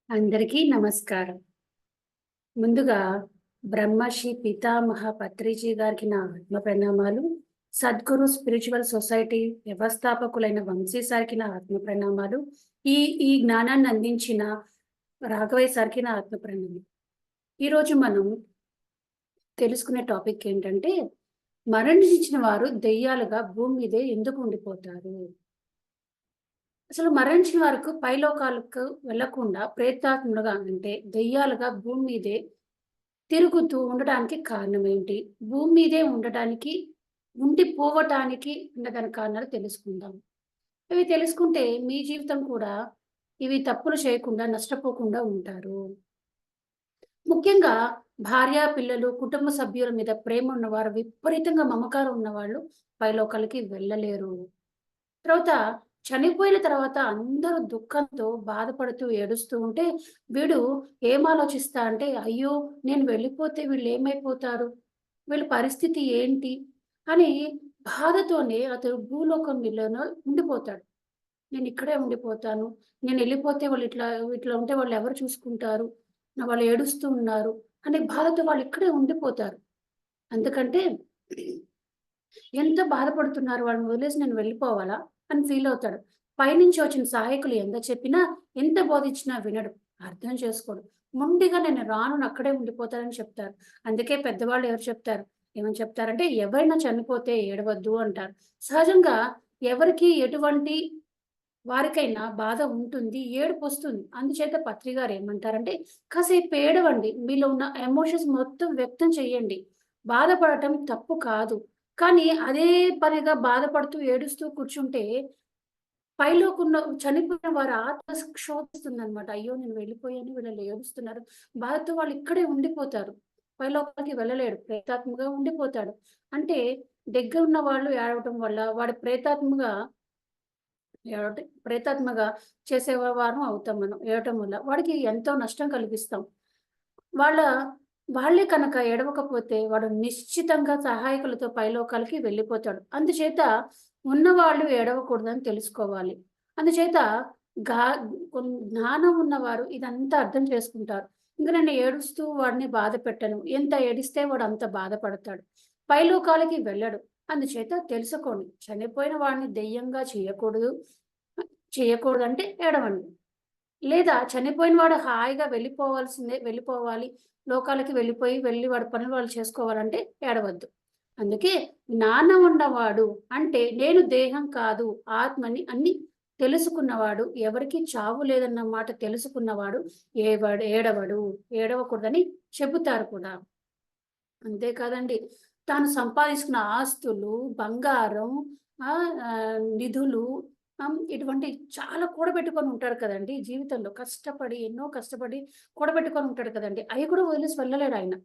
అందరికీ నమస్కారం. ముందుగా బ్రహ్మశ్రీ పితామహ పత్రిజీ గారికి నా ఆత్మ ప్రణామాలు. సద్గురు స్పిరిచువల్ సొసైటీ వ్యవస్థాపకులైన వంశీ సార్కి నా ఆత్మ ప్రణామాలు. ఈ ఈ జ్ఞానాన్ని అందించిన రాఘవయ్య సార్కి నా ఆత్మ ప్రణామాలు. ఈరోజు మనం తెలుసుకునే టాపిక్ ఏంటంటే, మరణించిన వారు దెయ్యాలుగా భూమి మీదే ఎందుకు ఉండిపోతారు? అసలు మరణించిన వారికి పైలోకాలకు వెళ్ళకుండా ప్రేతాత్మలుగా అంటే దెయ్యాలుగా భూమి మీదే తిరుగుతూ ఉండడానికి కారణం ఏంటి? భూమి మీదే ఉండటానికి, ఉండిపోవటానికి ఉన్నదాని కారణాలు తెలుసుకుందాం. ఇవి తెలుసుకుంటే మీ జీవితం కూడా ఇవి తప్పులు చేయకుండా నష్టపోకుండా ఉంటారు. ముఖ్యంగా భార్య, పిల్లలు, కుటుంబ సభ్యుల మీద ప్రేమ ఉన్నవారు, విపరీతంగా మమకారం ఉన్నవాళ్ళు పైలోకాలకి వెళ్ళలేరు. తర్వాత చనిపోయిన తర్వాత అందరూ దుఃఖంతో బాధపడుతూ, ఏడుస్తూ ఉంటే, వీడు ఏం ఆలోచిస్తా అంటే, అయ్యో! నేను వెళ్ళిపోతే వీళ్ళేమైపోతారు? వీళ్ళ పరిస్థితి ఏంటి? అని బాధతోనే అతడు భూలోకంలోనే ఉండిపోతాడు. నేనిక్కడే ఉండిపోతాను. నేనెళ్ళిపోతే ఇట్లా ఉంటే వాళ్ళెవరు చూసుకుంటారు? వాళ్ళు ఏడుస్తూ ఉన్నారు అనే బాధతో వాళ్ళిక్కడే ఉండిపోతారు. ఎందుకంటే ఎంత బాధపడుతున్నారు వాళ్ళని వదిలేసి నేను వెళ్ళిపోవాలా? అని ఫీలవుతాడు. పైనుంచి వచ్చిన సహాయకులు ఎంత చెప్పినా, ఎంత బోధించినా వినడు. అర్థం చేసుకోడు. మొండిగా నేను రాను అక్కడే ఉండిపోతానని చెప్తారు. అందుకే పెద్దవాళ్ళు ఎవరు చెప్తారు? ఏమని చెప్తారంటే, ఎవరైనా చనిపోతే ఏడవద్దు అంటారు. సహజంగా ఎవరికి ఎటువంటి వారికైనా బాధ ఉంటుంది. ఏడుపొస్తుంది. అందుచేత పత్రి గారు ఏమంటారంటే, కాసేపు ఏడవండి. మీలో ఉన్న ఎమోషన్స్ మొత్తం వ్యక్తం చేయండి. బాధపడటం తప్పు కాదు. కానీ అదే పనిగా బాధపడుతూ, ఏడుస్తూ కూర్చుంటే పైలోకున్న చనిపోయిన వారి ఆత్మ క్షోభిస్తుందనమాట. అయ్యో! నేను వెళ్ళిపోయాను. వీళ్ళు ఏడుస్తున్నారు. బాధతో వాళ్ళు ఇక్కడే ఉండిపోతారు. పైలోకాలకి వెళ్ళలేడు. ప్రేతాత్మగా ఉండిపోతాడు. అంటే దగ్గరున్న వాళ్ళు ఏడవటం వల్ల వాడు ప్రేతాత్మగా ప్రేతాత్మగా చేసేవారం అవుతాం మనం ఏడవటం వల్ల. వాడికి ఎంతో నష్టం కలిగిస్తాం. వాళ్ళ వాళ్ళే కనుక ఏడవకపోతే వాడు నిశ్చితంగా సహాయకులతో పైలోకాలకి వెళ్ళిపోతాడు. అందుచేత ఉన్నవాళ్ళు ఏడవకూడదని తెలుసుకోవాలి. అందుచేత గా జ్ఞానం ఉన్నవారు ఇదంతా అర్థం చేసుకుంటారు. ఇంక నేను ఏడుస్తూ వాడిని బాధ పెట్టను. ఎంత ఏడిస్తే వాడు అంత బాధపడతాడు. పైలోకాలకి వెళ్ళడు. అందుచేత తెలుసుకోండి. చనిపోయిన వాడిని దెయ్యంగా చేయకూడదు. చేయకూడదంటే ఏడవండి. లేదా చనిపోయిన వాడు హాయిగా వెళ్ళిపోవాలి. లోకాలకి వెళ్ళి వాడి పనులు వాళ్ళు చేసుకోవాలంటే ఏడవద్దు. అందుకే జ్ఞానం ఉన్నవాడు అంటే నేను దేహం కాదు, ఆత్మని అన్ని తెలుసుకున్నవాడు, ఎవరికీ చావు లేదన్న మాట తెలుసుకున్నవాడు ఏడవడు. ఏడవకూడదని చెబుతారు కూడా. అంతే కాదండి. తాను సంపాదించుకున్న ఆస్తులు, బంగారం, నిధులు, ఇటువంటి చాలా కూడబెట్టుకొని ఉంటాడు కదండీ! జీవితంలో కష్టపడి, ఎన్నో కష్టపడి కూడబెట్టుకొని ఉంటాడు కదండీ! అయి కూడా వదిలేసి వెళ్ళలేడాయన.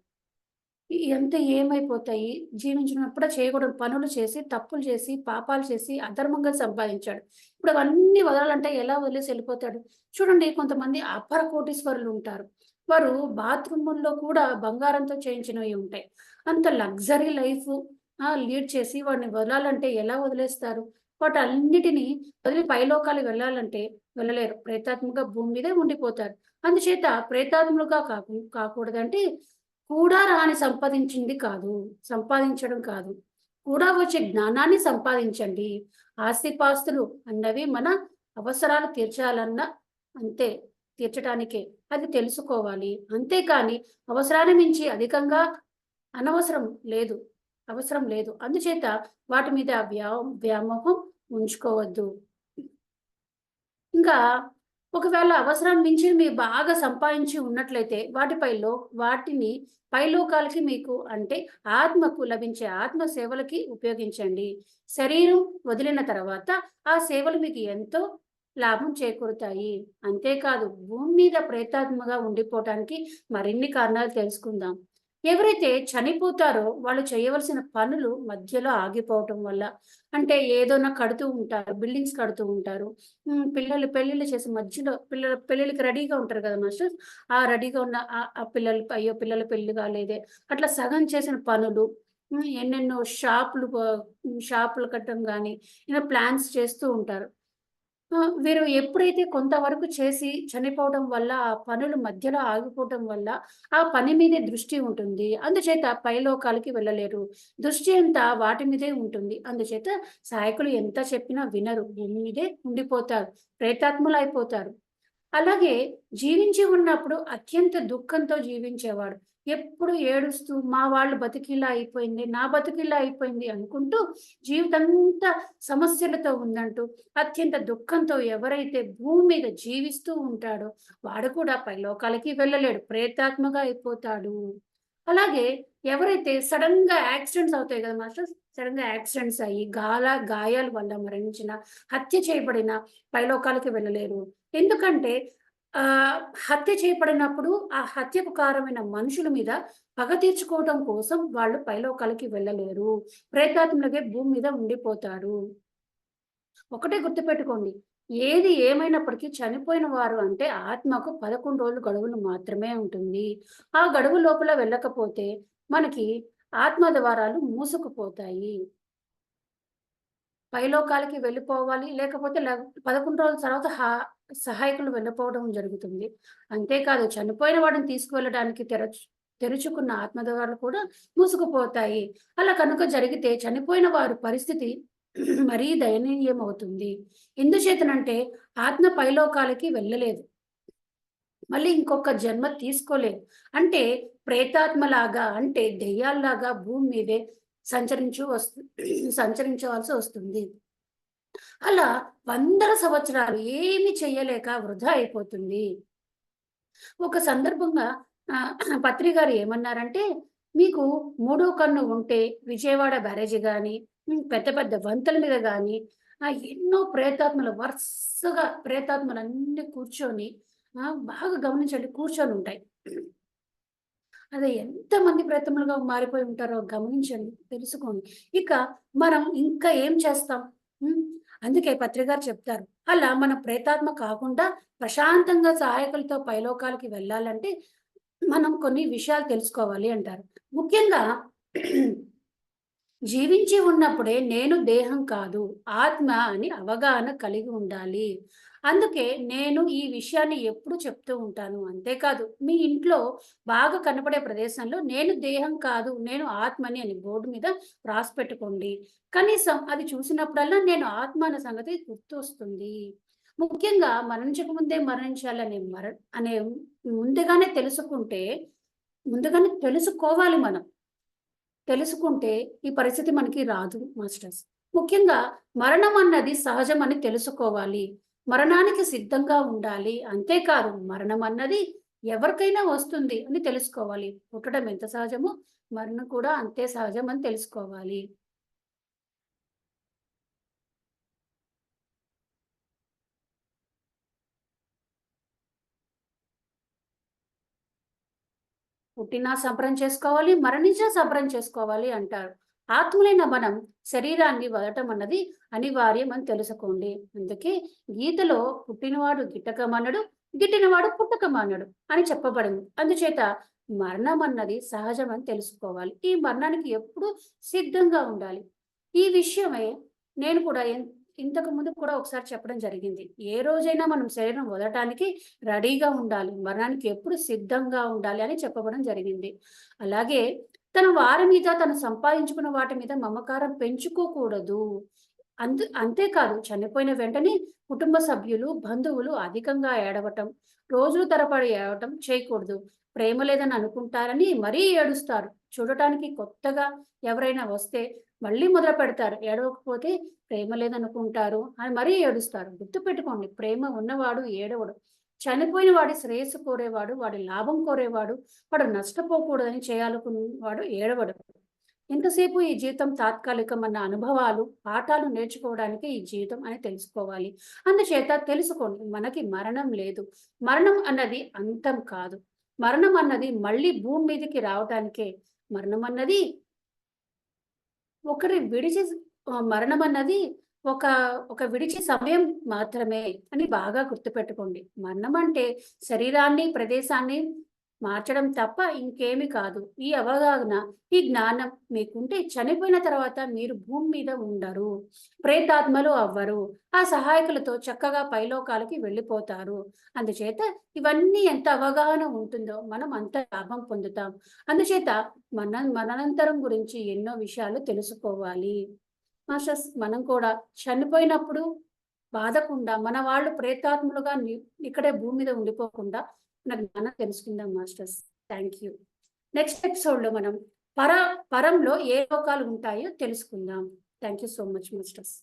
ఇయంతా ఏమైపోతాయి? జీవించినప్పుడే చేయకూడని పనులు చేసి, తప్పులు చేసి, పాపాలు చేసి, అధర్మంగా సంపాదించాడు. ఇప్పుడు అవన్నీ వదలాలంటే ఎలా వదిలేసి ఎళ్ళిపోతాడు? చూడండి కొంతమంది అపర కోటీశ్వరులుంటారు. వారు బాత్రూముల్లో కూడా బంగారంతో చేయించినవి ఉంటాయి. అంత లగ్జరీ లైఫు లీడ్ చేసి వాడిని వదలాలంటే ఎలా వదిలేస్తారు? వాటన్నిటిని వదిలి పైలోకాలు వెళ్ళాలంటే వెళ్ళలేరు. ప్రేతాత్మగా భూమి మీదే ఉండిపోతారు. అందుచేత ప్రేతాత్ములుగా కాకూడదంటే కూడా రాని సంపాదించింది కాదు. సంపాదించడం కాదు. కూడా వచ్చే జ్ఞానాన్ని సంపాదించండి. ఆస్తిపాస్తులు అన్నవి మన అవసరాలు తీర్చాలన్న అంతే. తీర్చటానికే. అది తెలుసుకోవాలి. అంతేకాని అవసరాన్ని మించి అధికంగా అనవసరం లేదు. అవసరం లేదు. అందుచేత వాటి మీద వ్యామోహం ఉంచుకోవద్దు. ఇంకా ఒకవేళ అవసరాన్ని మించి మీరు బాగా సంపాదించి ఉన్నట్లయితే వాటిని పైలోకాలకి మీకు అంటే ఆత్మకు లభించే ఆత్మ సేవలకి ఉపయోగించండి. శరీరం వదిలిన తర్వాత ఆ సేవలు మీకు ఎంతో లాభం చేకూరుతాయి. అంతేకాదు భూమి మీద ప్రేతాత్మగా ఉండిపోవటానికి మరిన్ని కారణాలు తెలుసుకుందాం. ఎవరైతే చనిపోతారో వాళ్ళు చేయవలసిన పనులు మధ్యలో ఆగిపోవటం వల్ల అంటే ఏదోనా కడుతూ ఉంటారు. బిల్డింగ్స్ కడుతూ ఉంటారు. పిల్లలు పెళ్ళిళ్ళు చేసి మధ్యలో పిల్లల పెళ్ళిళ్ళకి రెడీగా ఉంటారు కదా మాస్టర్. ఆ రెడీగా ఉన్న ఆ పిల్లలు అయ్యో! పిల్లల పెళ్లి కాలేదే అట్లా సగం చేసిన పనులు ఎన్నెన్నో షాపులు కట్టడం గాని, ఇలా ప్లాన్స్ చేస్తూ ఉంటారు. వీరు ఎప్పుడైతే కొంతవరకు చేసి చనిపోవడం వల్ల, ఆ పనులు మధ్యలో ఆగిపోవటం వల్ల, ఆ పని మీదే దృష్టి ఉంటుంది. అందుచేత పైలోకాలకి వెళ్ళలేరు. దృష్టి అంతా వాటి మీదే ఉంటుంది. అందుచేత సహాయకులు ఎంత చెప్పినా వినరు. భూమి మీదే ఉండిపోతారు. ప్రేతాత్ములయిపోతారు. అలాగే జీవించి ఉన్నప్పుడు అత్యంత దుఃఖంతో జీవించేవాడు. ఎప్పుడు ఏడుస్తూ మా వాళ్ళు బతికిలా అయిపోయింది, నా బతుకిలా అయిపోయింది అనుకుంటూ జీవితమంతా సమస్యలతో ఉందంటూ అత్యంత దుఃఖంతో ఎవరైతే భూమి మీద జీవిస్తూ ఉంటాడో వాడు కూడా పైలోకాలకి వెళ్ళలేడు. ప్రేతాత్మగా అయిపోతాడు. అలాగే ఎవరైతే సడెన్‌గా యాక్సిడెంట్స్ అవుతాయి కదా మాస్టర్స్! సడెన్‌గా యాక్సిడెంట్స్ అయ్యి గాయాల వల్ల మరణించిన, హత్య చేయబడిన పైలోకాలకి వెళ్ళలేరు. ఎందుకంటే ఆహ్, హత్య చేయబడినప్పుడు ఆ హత్యకు కారమైన మనుషుల మీద పగ తీర్చుకోవడం కోసం వాళ్ళు పైలోకాలకి వెళ్ళలేరు. ప్రేతాత్మలగే భూమి మీద ఉండిపోతారు. ఒకటే గుర్తుపెట్టుకోండి. ఏది ఏమైనప్పటికీ చనిపోయిన వారు అంటే ఆత్మకు 11 రోజులు గడువులు మాత్రమే ఉంటుంది. ఆ గడువు లోపల వెళ్ళకపోతే మనకి ఆత్మ ద్వారాలు మూసుకుపోతాయి. పైలోకాలకి వెళ్ళిపోవాలి. లేకపోతే 11 రోజుల తర్వాత సహాయకులు వెళ్ళిపోవడం జరుగుతుంది. అంతేకాదు చనిపోయిన వాడిని తీసుకువెళ్ళడానికి తెరుచుకున్న ఆత్మ ద్వారాలు కూడా మూసుకుపోతాయి. అలా కనుక జరిగితే చనిపోయిన వారి పరిస్థితి మరీ దయనీయమవుతుంది. ఎందుచేతనంటే ఆత్మ పైలోకాలకి వెళ్ళలేదు. మళ్ళీ ఇంకొక జన్మ తీసుకోలేదు. అంటే ప్రేతాత్మలాగా అంటే దెయ్యాల్లాగా భూమి మీదే సంచరించవలసి వస్తుంది. అలా వందల సంవత్సరాలు ఏమి చెయ్యలేక వృధా అయిపోతుంది. ఒక సందర్భంగా పత్రి గారు ఏమన్నారంటే, "మీకు మూడో కన్ను ఉంటే విజయవాడ బ్యారేజి గాని, పెద్ద పెద్ద వంతెన మీద గాని ఎన్నో ప్రేతాత్మలు వరుసగా ప్రేతాత్మలన్నీ కూర్చొని బాగా గమనించండి కూర్చొనుంటాయి. అదే ఎంతమంది ప్రేతములుగా మారిపోయి ఉంటారో గమనించండి, తెలుసుకోండి. ఇక మనం ఇంకా ఏం చేస్తాం? హ్మ్. అందుకే పత్రిగారు చెప్తారు. అలా మనం ప్రేతాత్మ కాకుండా ప్రశాంతంగా సహాయకులతో పైలోకాలకి వెళ్ళాలంటే, మనం కొన్ని విషయాలు తెలుసుకోవాలి అంటారు. ముఖ్యంగా జీవించి ఉన్నప్పుడే నేను దేహం కాదు, ఆత్మ అని అవగాహన కలిగి ఉండాలి. అందుకే నేను ఈ విషయాన్ని ఎప్పుడు చెప్తూ ఉంటాను. అంతేకాదు మీ ఇంట్లో బాగా కనపడే ప్రదేశంలో నేను దేహం కాదు, నేను ఆత్మని అని బోర్డ్ మీద రాసిపెట్టుకోండి. కనీసం అది చూసినప్పుడల్లా నేను ఆత్మ అన్న సంగతి గుర్తొస్తుంది. ముఖ్యంగా మరణించక ముందే మరణించాలనే అనే ముందుగానే తెలుసుకుంటే ముందుగానే తెలుసుకోవాలి మనం. తెలుసుకుంటే ఈ పరిస్థితి మనకి రాదు మాస్టర్స్. ముఖ్యంగా మరణం అన్నది సహజమని తెలుసుకోవాలి. మరణానికి సిద్ధంగా ఉండాలి. అంతేకాదు మరణం అన్నది ఎవరికైనా వస్తుంది అని తెలుసుకోవాలి. పుట్టడం ఎంత సహజమో మరణం కూడా అంతే సహజం అని తెలుసుకోవాలి. పుట్టినా శుభ్రం చేసుకోవాలి, మరణించినా శుభ్రం చేసుకోవాలి అంటారు. ఆత్మలైన మనం శరీరాన్ని వదలటం అన్నది అనివార్యం అని తెలుసుకోండి. అందుకే గీతలో పుట్టినవాడు గిట్టకమానడు, గిట్టినవాడు పుట్టకమానడు అని చెప్పబడింది. అందుచేత మరణం అన్నది సహజం అని తెలుసుకోవాలి. ఈ మరణానికి ఎప్పుడూ సిద్ధంగా ఉండాలి. ఈ విషయమై నేను కూడా ఇంతకు ముందు కూడా ఒకసారి చెప్పడం జరిగింది. ఏ రోజైనా మనం శరీరం వదలటానికి రెడీగా ఉండాలి. మరణానికి ఎప్పుడు సిద్ధంగా ఉండాలి అని చెప్పబడడం జరిగింది. అలాగే తన వారి మీద తను సంపాదించుకున్న వాటి మీద మమకారం పెంచుకోకూడదు. అంతేకాదు చనిపోయిన వెంటనే కుటుంబ సభ్యులు, బంధువులు అధికంగా ఏడవటం, రోజుల తరబడి ఏడవటం చేయకూడదు. ప్రేమ లేదని అనుకుంటారని మరీ ఏడుస్తారు. చూడటానికి కొత్తగా ఎవరైనా వస్తే మళ్ళీ మొదలుపెడతారు. ఏడవకపోతే ప్రేమ లేదనుకుంటారు అని మరీ ఏడుస్తారు. గుర్తుపెట్టుకోండి ప్రేమ ఉన్నవాడు ఏడవడు. చనిపోయిన వాడి శ్రేయస్సు కోరేవాడు, వాడి లాభం కోరేవాడు, వాడు నష్టపోకూడదని చేయాలనుకున్నవాడు ఏడవడు. ఎంతసేపు ఈ జీవితం తాత్కాలికమన్న అనుభవాలు, పాఠాలు నేర్చుకోవడానికే ఈ జీవితం అని తెలుసుకోవాలి. అందుచేత తెలుసుకోండి మనకి మరణం లేదు. మరణం అన్నది అంతం కాదు. మరణం అన్నది మళ్ళీ భూమి మీదకి రావటానికే. మరణం అన్నది ఒకరి విడిచి మరణమన్నది ఒక ఒక విడిచి సమయం మాత్రమే అని బాగా గుర్తుపెట్టుకోండి. మరణం అంటే శరీరాన్ని, ప్రదేశాన్ని మార్చడం తప్ప ఇంకేమీ కాదు. ఈ అవగాహన, ఈ జ్ఞానం మీకుంటే చనిపోయిన తర్వాత మీరు భూమి మీద ఉండరు. ప్రేతాత్మలు అవ్వరు. ఆ సహాయకులతో చక్కగా పైలోకాలకి వెళ్ళిపోతారు. అందుచేత ఇవన్నీ ఎంత అవగాహన ఉంటుందో మనం అంత లాభం పొందుతాం. అందుచేత మరణానంతరం గురించి ఎన్నో విషయాలు తెలుసుకోవాలి. మాస్టర్స్, మనం కూడా చనిపోయినప్పుడు బాధకుండా మన వాళ్ళు ప్రేతాత్ములుగా ఇక్కడే భూమి మీద ఉండిపోకుండా మన జ్ఞానం తెలుసుకుందాం మాస్టర్స్. Thank you. నెక్స్ట్ ఎపిసోడ్‌లో మనం పర పరంలో ఏ లోకాలు ఉంటాయో తెలుసుకుందాం. Thank you so much masters.